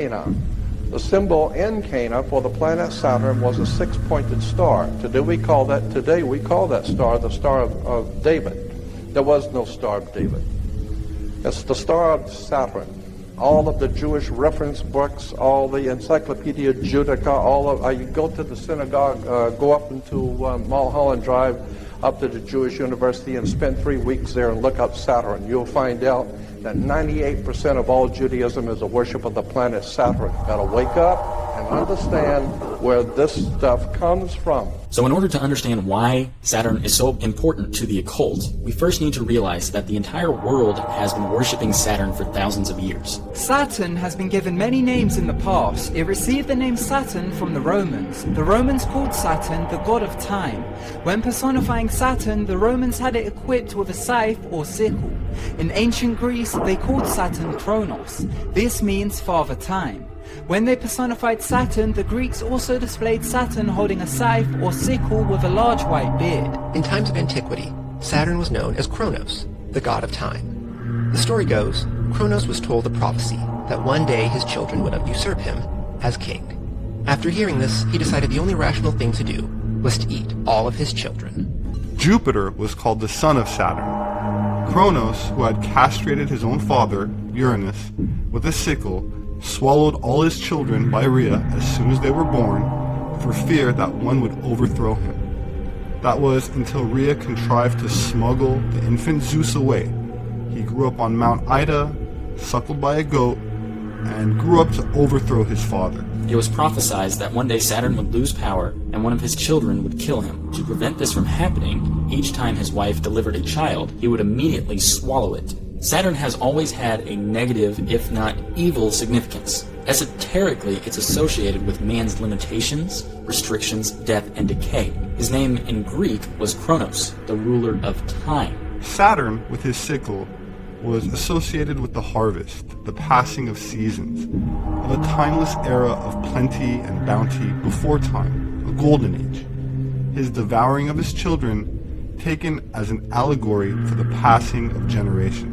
Cana. The symbol in Cana for the planet Saturn was a six-pointed star. Today we call that star the Star of David. There was no Star of David. It's the Star of Saturn. All of the Jewish reference books, all the Encyclopedia Judaica, you go to the synagogue, go up into Mulholland Drive, up to the Jewish University and spend 3 weeks there and look up Saturn. You'll find out that 98% of all Judaism is a worship of the planet Saturn. Got to wake up and understand where this stuff comes from. So in order to understand why Saturn is so important to the occult, we first need to realize that the entire world has been worshipping Saturn for thousands of years. Saturn has been given many names in the past. It received the name Saturn from the Romans. The Romans called Saturn the god of time. When personifying Saturn, the Romans had it equipped with a scythe or sickle. In ancient Greece, they called Saturn Kronos. This means Father Time. When they personified Saturn, the Greeks also displayed Saturn holding a scythe or sickle with a large white beard. In times of antiquity, Saturn was known as Kronos, the god of time. The story goes, Kronos was told the prophecy that one day his children would usurp him as king. After hearing this, he decided the only rational thing to do was to eat all of his children. Jupiter was called the son of Saturn. Kronos, who had castrated his own father, Uranus, with a sickle, swallowed all his children by Rhea as soon as they were born, for fear that one would overthrow him. That was until Rhea contrived to smuggle the infant Zeus away. He grew up on Mount Ida, suckled by a goat, and grew up to overthrow his father. It was prophesied that one day Saturn would lose power and one of his children would kill him. To prevent this from happening, each time his wife delivered a child, he would immediately swallow it. Saturn has always had a negative, if not evil, significance. Esoterically, it's associated with man's limitations, restrictions, death, and decay. His name in Greek was Kronos, the ruler of time. Saturn, with his sickle, was associated with the harvest, the passing of seasons, of a timeless era of plenty and bounty before time, a golden age. His devouring of his children taken as an allegory for the passing of generations.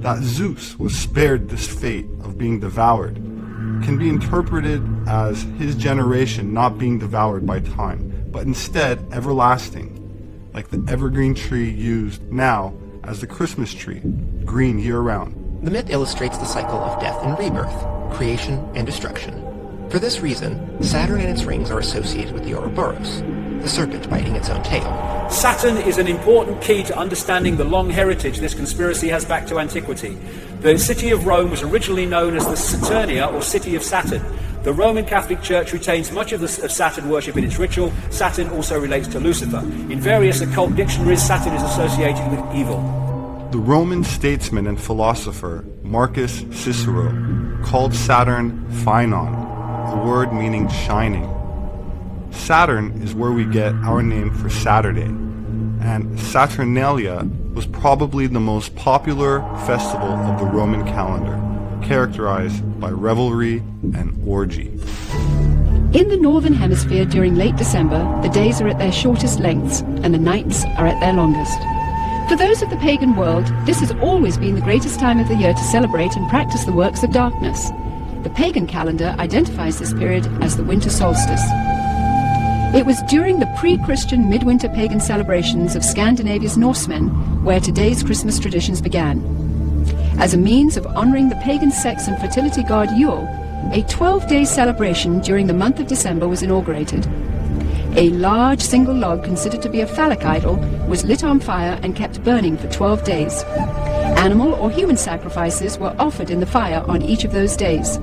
That Zeus was spared this fate of being devoured can be interpreted as his generation not being devoured by time, but instead everlasting, like the evergreen tree used now as the Christmas tree, green year-round. The myth illustrates the cycle of death and rebirth, creation and destruction. For this reason, Saturn and its rings are associated with the Ouroboros, the serpent biting its own tail. Saturn is an important key to understanding the long heritage this conspiracy has back to antiquity. The city of Rome was originally known as the Saturnia, or City of Saturn. The Roman Catholic Church retains much of Saturn worship in its ritual. Saturn also relates to Lucifer. In various occult dictionaries, Saturn is associated with evil. The Roman statesman and philosopher Marcus Cicero called Saturn Phaenon, a word meaning shining. Saturn is where we get our name for Saturday, and Saturnalia was probably the most popular festival of the Roman calendar, characterized by revelry and orgy. In the Northern Hemisphere during late December, the days are at their shortest lengths and the nights are at their longest. For those of the pagan world, this has always been the greatest time of the year to celebrate and practice the works of darkness. The pagan calendar identifies this period as the winter solstice. It was during the pre-Christian midwinter pagan celebrations of Scandinavia's Norsemen where today's Christmas traditions began. As a means of honoring the pagan sex and fertility god Yule, a 12-day celebration during the month of December was inaugurated. A large single log considered to be a phallic idol was lit on fire and kept burning for 12 days. Animal or human sacrifices were offered in the fire on each of those days.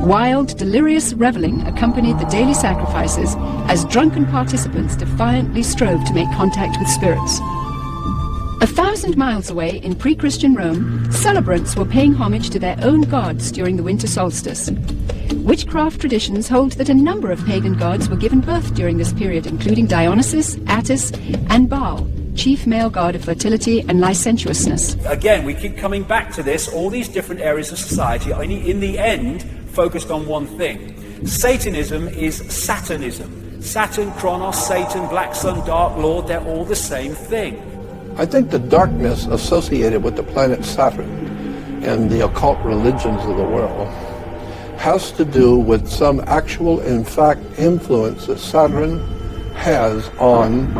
Wild, delirious reveling accompanied the daily sacrifices as drunken participants defiantly strove to make contact with spirits. 1,000 miles away in pre-Christian Rome, celebrants were paying homage to their own gods during the winter solstice. Witchcraft traditions hold that a number of pagan gods were given birth during this period, including Dionysus, Attis, and Baal, chief male god of fertility and licentiousness. Again, we keep coming back to this. All these different areas of society are in the end focused on one thing. Satanism is Saturnism. Saturn, Kronos, Satan, Black Sun, Dark Lord, they're all the same thing. I think the darkness associated with the planet Saturn and the occult religions of the world has to do with some actual, in fact, influence that Saturn has on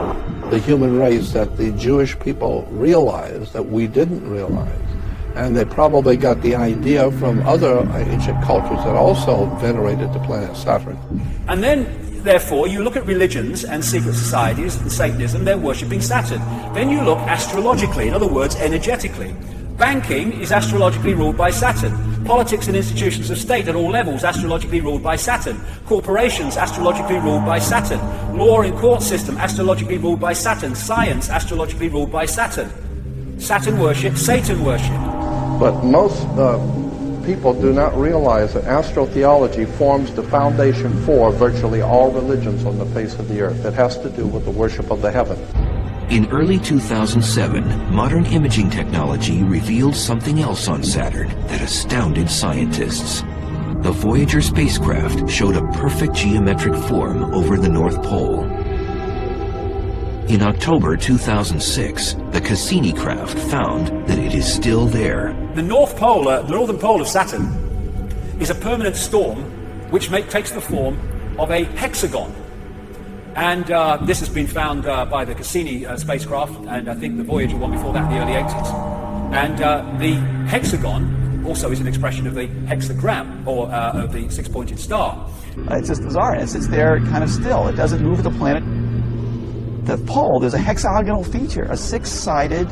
the human race that the Jewish people realize that we didn't realize. And they probably got the idea from other ancient cultures that also venerated the planet Saturn. And then, therefore, you look at religions and secret societies and Satanism, they're worshipping Saturn. Then you look astrologically, in other words, energetically. Banking is astrologically ruled by Saturn. Politics and institutions of state at all levels astrologically ruled by Saturn. Corporations astrologically ruled by Saturn. Law and court system astrologically ruled by Saturn. Science astrologically ruled by Saturn. Saturn worship, Satan worship. But most people do not realize that astrotheology forms the foundation for virtually all religions on the face of the earth. It has to do with the worship of the heaven. In early 2007, modern imaging technology revealed something else on Saturn that astounded scientists. The Voyager spacecraft showed a perfect geometric form over the North Pole. In October 2006, the Cassini craft found that it is still there. The northern pole of Saturn is a permanent storm which takes the form of a hexagon. And this has been found by the Cassini spacecraft, and I think the Voyager one before that in the early 80s. And the hexagon also is an expression of the hexagram, or of the six-pointed star. It's just bizarre. It sits there kind of still. It doesn't move with the planet. The pole, there's a hexagonal feature, a six-sided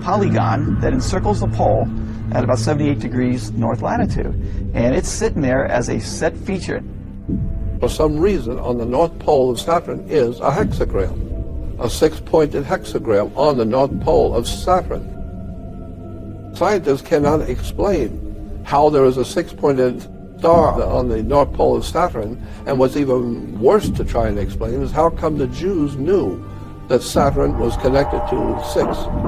polygon that encircles the pole at about 78 degrees north latitude. And it's sitting there as a set feature. For some reason, on the North Pole of Saturn is a hexagram, a six-pointed hexagram on the North Pole of Saturn. Scientists cannot explain how there is a six-pointed star on the North Pole of Saturn, and what's even worse to try and explain is how come the Jews knew that Saturn was connected to 6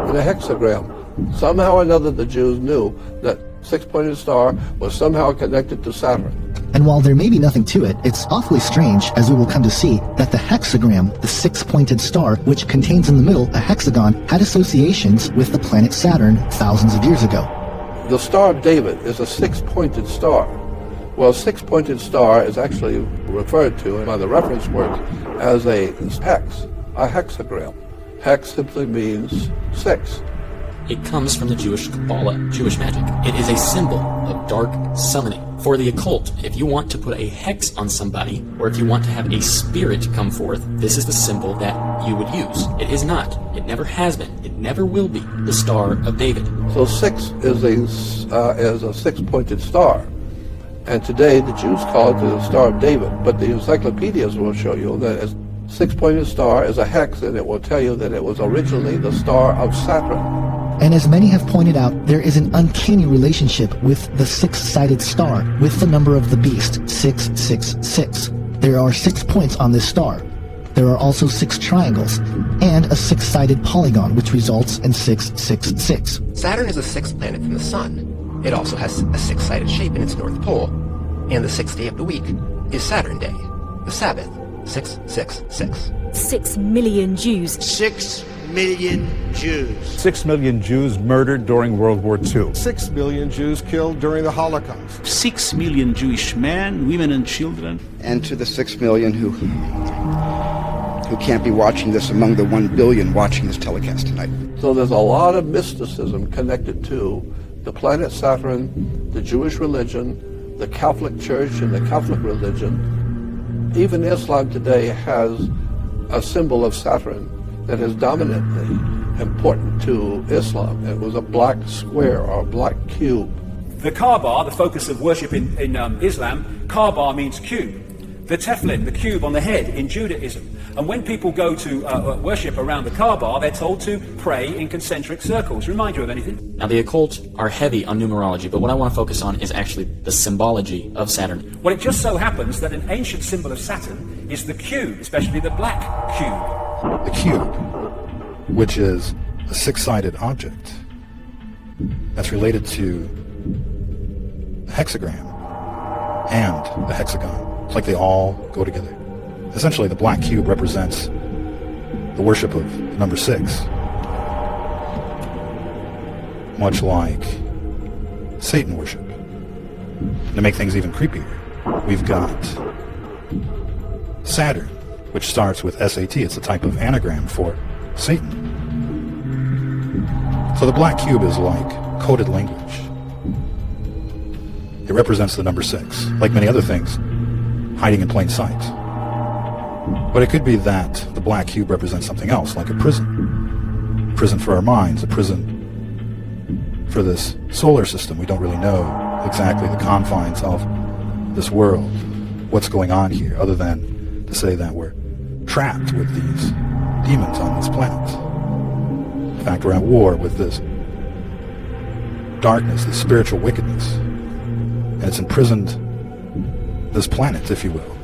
in a hexagram. Somehow or another the Jews knew that six-pointed star was somehow connected to Saturn. And while there may be nothing to it, it's awfully strange, as we will come to see, that the hexagram, the six-pointed star, which contains in the middle a hexagon, had associations with the planet Saturn thousands of years ago. The Star of David is a six-pointed star. Well, a six-pointed star is actually referred to by the reference works as a hex, a hexagram. Hex simply means 6. It comes from the Jewish Kabbalah, Jewish magic. It is a symbol of dark summoning. For the occult, if you want to put a hex on somebody, or if you want to have a spirit come forth, this is the symbol that you would use. It is not. It never has been. It never will be the Star of David. So 6 is a six-pointed star. And today the Jews call it the Star of David. But the encyclopedias will show you that a six-pointed star is a hex, and it will tell you that it was originally the Star of Saturn. And as many have pointed out, there is an uncanny relationship with the six-sided star, with the number of the beast, 666. There are 6 points on this star. There are also 6 triangles, and a six-sided polygon, which results in 666. Saturn is the sixth planet from the Sun. It also has a six-sided shape in its north pole. And the sixth day of the week is Saturn Day, the Sabbath, 666. 6 million Jews. 6 million Jews. 6 million Jews murdered during World War II. 6 million Jews killed during the Holocaust. 6 million Jewish men, women and children. And to the 6 million who can't be watching this among the 1 billion watching this telecast tonight. So there's a lot of mysticism connected to the planet Saturn, the Jewish religion, the Catholic Church and the Catholic religion. Even Islam today has a symbol of Saturn that is dominantly important to Islam. It was a black square or a black cube. The Kaaba, the focus of worship in Islam, Kaaba means cube. The tefillin, the cube on the head in Judaism. And when people go to worship around the Kaaba, they're told to pray in concentric circles. Remind you of anything? Now, the occult are heavy on numerology, but what I want to focus on is actually the symbology of Saturn. Well, it just so happens that an ancient symbol of Saturn is the cube, especially the black cube. The cube, which is a six-sided object that's related to the hexagram and the hexagon. It's like they all go together. Essentially, the black cube represents the worship of number 6. Much like Satan worship. To make things even creepier, we've got Saturn, which starts with SAT. It's a type of anagram for Satan. So the black cube is like coded language. It represents the number 6, like many other things, hiding in plain sight. But it could be that the black cube represents something else, like a prison. A prison for our minds, a prison for this solar system. We don't really know exactly the confines of this world, what's going on here, other than to say that we're trapped with these demons on this planet. In fact, we're at war with this darkness, this spiritual wickedness, and it's imprisoned this planet, if you will,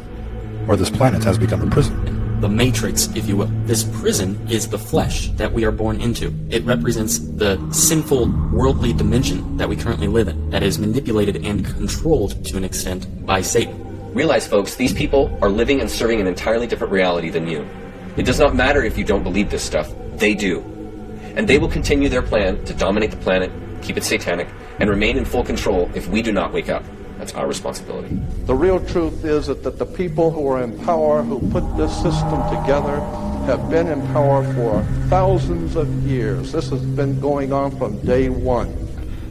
or this planet has become a prison. The matrix, if you will. This prison is the flesh that we are born into. It represents the sinful, worldly dimension that we currently live in, that is manipulated and controlled to an extent by Satan. Realize, folks, these people are living and serving an entirely different reality than you. It does not matter if you don't believe this stuff. They do. And they will continue their plan to dominate the planet, keep it satanic, and remain in full control if we do not wake up. That's our responsibility. The real truth is that the people who are in power, who put this system together, have been in power for thousands of years. This has been going on from day one.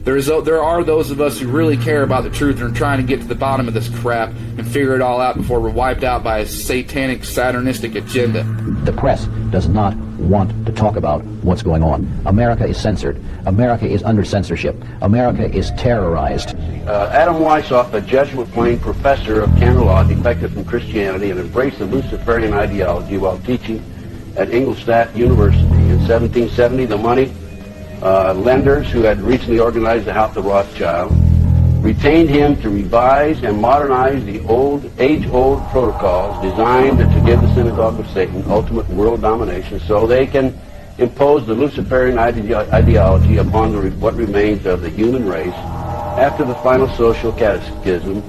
There are those of us who really care about the truth and are trying to get to the bottom of this crap and figure it all out before we're wiped out by a satanic, Saturnistic agenda. The press does not want to talk about what's going on. America is censored. America is under censorship. America is terrorized. Adam Weishaupt, a Jesuit-trained professor of canon law, defected from Christianity and embraced the Luciferian ideology while teaching at Ingolstadt University. In 1770, the money lenders who had recently organized the House of Rothschild retained him to revise and modernize the age-old protocols designed to give the synagogue of Satan ultimate world domination so they can impose the Luciferian ideology upon what remains of the human race after the final social cataclysm